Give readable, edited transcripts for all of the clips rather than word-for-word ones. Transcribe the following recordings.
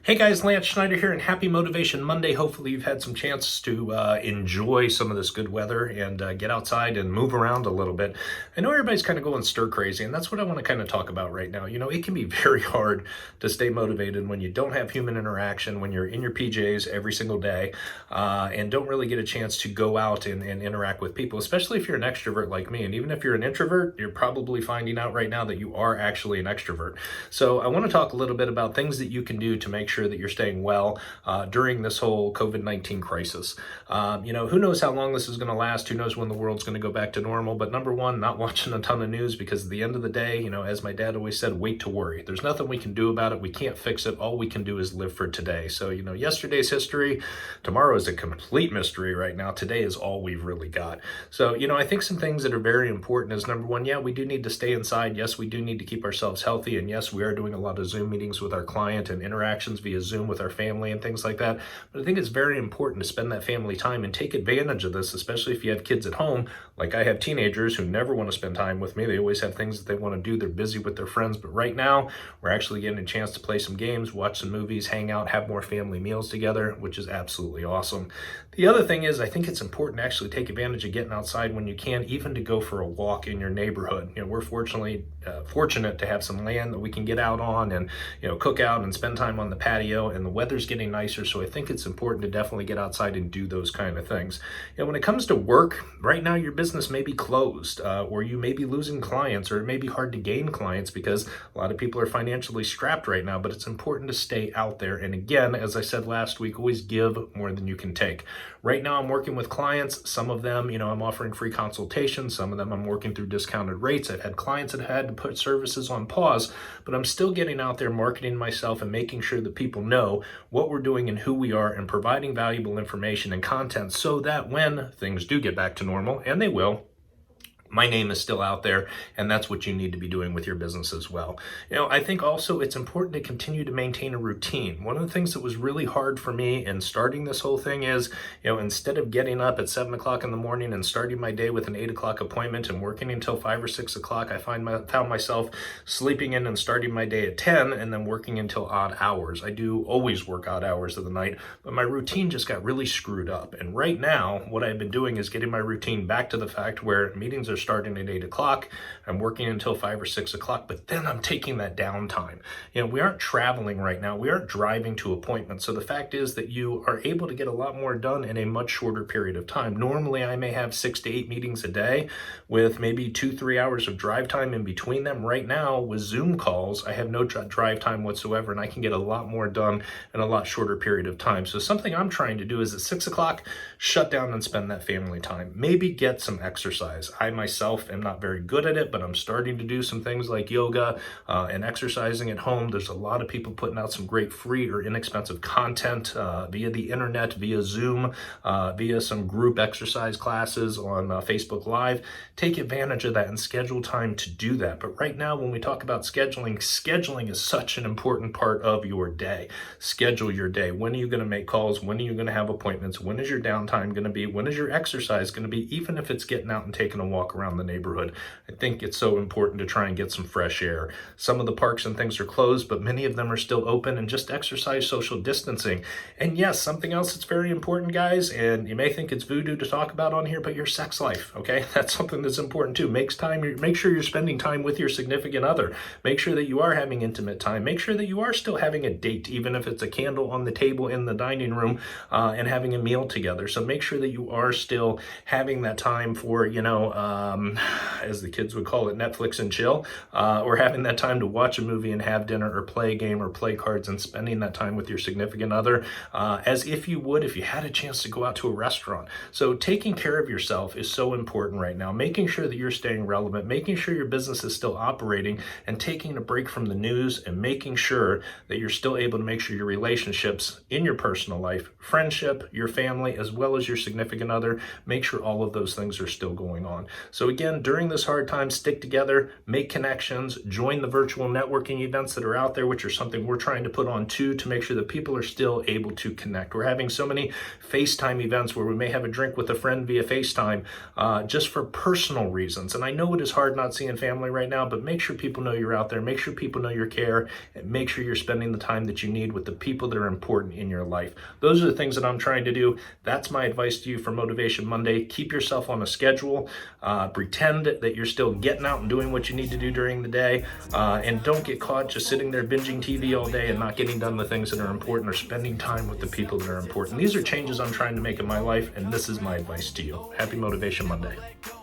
Hey guys, Lance Schneider here, and happy Motivation Monday. Hopefully you've had some chance to enjoy some of this good weather and get outside and move around a little bit. I know everybody's kind of going stir crazy, and that's what I want to kind of talk about right now. You know, it can be very hard to stay motivated when you don't have human interaction, when you're in your PJs every single day, and don't really get a chance to go out and interact with people, especially if you're an extrovert like me. And even if you're an introvert, you're probably finding out right now that you are actually an extrovert. So I want to talk a little bit about things that you can do to make sure that you're staying well during this whole COVID-19 crisis. Who knows how long this is going to last? Who knows when the world's going to go back to normal? But number one, not watching a ton of news, because at the end of the day, as my dad always said, wait to worry. There's nothing we can do about it. We can't fix it. All we can do is live for today. So, yesterday's history, tomorrow is a complete mystery right now. Today is all we've really got. So, I think some things that are very important is, number one, yeah, we do need to stay inside. Yes, we do need to keep ourselves healthy. And yes, we are doing a lot of Zoom meetings with our client and interactions via Zoom with our family and things like that. But I think it's very important to spend that family time and take advantage of this, especially if you have kids at home. Like I have teenagers who never want to spend time with me. They always have things that they want to do. They're busy with their friends. But right now, we're actually getting a chance to play some games, watch some movies, hang out, have more family meals together, which is absolutely awesome. The other thing is, I think it's important to actually take advantage of getting outside when you can, even to go for a walk in your neighborhood. We're fortunate to have some land that we can get out on and, cook out and spend time on the patio, and the weather's getting nicer. So I think it's important to definitely get outside and do those kind of things. When it comes to work, right now your business may be closed, or you may be losing clients, or it may be hard to gain clients because a lot of people are financially strapped right now, but it's important to stay out there. And again, as I said last week, always give more than you can take. Right now I'm working with clients. Some of them, I'm offering free consultations. Some of them I'm working through discounted rates. I've had clients that had to put services on pause, but I'm still getting out there marketing myself and making sure that people know what we're doing and who we are, and providing valuable information and content so that when things do get back to normal, and they will, my name is still out there, and that's what you need to be doing with your business as well. I think also it's important to continue to maintain a routine. One of the things that was really hard for me in starting this whole thing is, instead of getting up at 7 o'clock in the morning and starting my day with an 8 o'clock appointment and working until 5 or 6 o'clock, I found myself sleeping in and starting my day at 10 and then working until odd hours. I do always work odd hours of the night, but my routine just got really screwed up. And right now, what I've been doing is getting my routine back to the fact where meetings are starting at 8 o'clock. I'm working until 5 or 6 o'clock, but then I'm taking that downtime. We aren't traveling right now. We aren't driving to appointments. So the fact is that you are able to get a lot more done in a much shorter period of time. Normally, I may have 6 to 8 meetings a day with maybe 2-3 hours of drive time in between them. Right now, with Zoom calls, I have no drive time whatsoever, and I can get a lot more done in a lot shorter period of time. So something I'm trying to do is at 6 o'clock, shut down and spend that family time. Maybe get some exercise. I myself am not very good at it, but I'm starting to do some things like yoga and exercising at home. There's a lot of people putting out some great free or inexpensive content via the internet, via Zoom, via some group exercise classes on Facebook Live. Take advantage of that and schedule time to do that. But right now, when we talk about scheduling is such an important part of your day. Schedule your day. When are you going to make calls? When are you going to have appointments? When is your downtime going to be? When is your exercise going to be? Even if it's getting out and taking a walk around the neighborhood. I think it's so important to try and get some fresh air. Some of the parks and things are closed, but many of them are still open, and just exercise social distancing. And yes, something else that's very important, guys, and you may think it's voodoo to talk about on here, but your sex life, okay? That's something that's important too. Make sure you're spending time with your significant other. Make sure that you are having intimate time. Make sure that you are still having a date, even if it's a candle on the table in the dining room, and having a meal together. So make sure that you are still having that time for, as the kids would call it, Netflix and chill, or having that time to watch a movie and have dinner, or play a game, or play cards, and spending that time with your significant other as if you would if you had a chance to go out to a restaurant. So taking care of yourself is so important right now. Making sure that you're staying relevant, making sure your business is still operating, and taking a break from the news, and making sure that you're still able to make sure your relationships in your personal life, friendship, your family, as well as your significant other, make sure all of those things are still going on. So So again, during this hard time, stick together, make connections, join the virtual networking events that are out there, which are something we're trying to put on too, to make sure that people are still able to connect. We're having so many FaceTime events where we may have a drink with a friend via FaceTime, just for personal reasons. And I know it is hard not seeing family right now, but make sure people know you're out there, make sure people know your care, and make sure you're spending the time that you need with the people that are important in your life. Those are the things that I'm trying to do. That's my advice to you for Motivation Monday. Keep yourself on a schedule. Pretend that you're still getting out and doing what you need to do during the day, and don't get caught just sitting there binging TV all day and not getting done the things that are important or spending time with the people that are important. These are changes I'm trying to make in my life, and this is my advice to you. Happy Motivation Monday.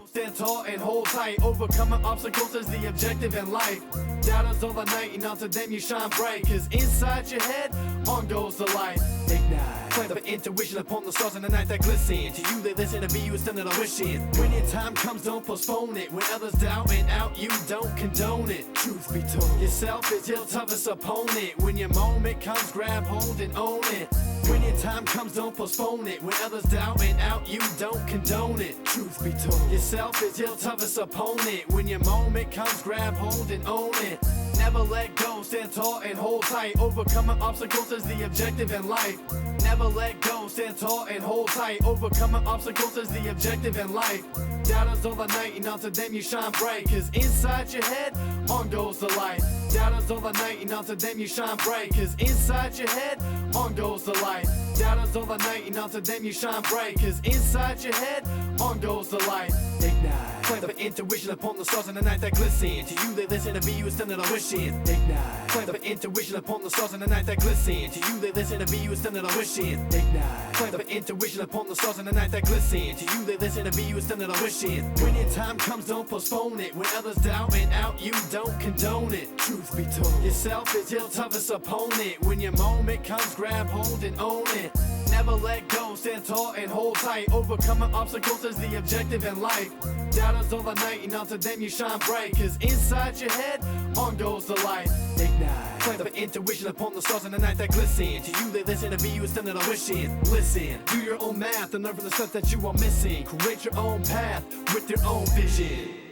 Stand tall and hold tight. Overcoming obstacles is the objective in life. Doubters all the night, and onto them you shine bright. Cause inside your head, on goes the light. Ignite. Plant the intuition upon the stars in the night that glisten. To you they listen, to be you instead of wishing. When your time comes, don't postpone it. When others doubt and out, you don't condone it. Truth be told, yourself is your toughest opponent. When your moment comes, grab hold and own it. When your time comes, don't postpone it. When others doubt and out, you don't condone it. Truth be told, yourself is your toughest opponent. When your moment comes, grab hold and own it. Never let go, stand tall and hold tight. Overcoming obstacles is the objective in life. Never let go, stand tall and hold tight. Overcoming obstacles is the objective in life. Doubters all the night, and onto them you shine bright. Cause inside your head, on goes the light. Doubters all the night, and onto them you shine bright. Cause inside your head, on goes the light. Doubters all the night, and onto them you shine bright. Cause inside your head, on goes the light. Ignite. Plant the intuition upon the stars in the night that glisten. To you they listen, to be you instead of wishing. Ignite. Plant the intuition upon the stars in the night that glisten. To you they listen, to be you instead of wishing. Ignite. Plant the intuition upon the stars in the night that glisten. To you they listen, to be you instead of wishing. When your time comes, don't postpone it. When others doubt and out, you don't condone it. Truth be told, yourself is your toughest opponent. When your moment comes, grab hold and own it. Never let go, stand tall and hold tight. Overcoming obstacles is the objective in life. Doubters all the night, and onto them you shine bright. Cause inside your head, on goes the light. Ignite. Plant the intuition upon the stars in the night that glisten. To you they listen, to be you instead of wishing. Listen, do your own math and learn from the stuff that you are missing. Create your own path with your own vision.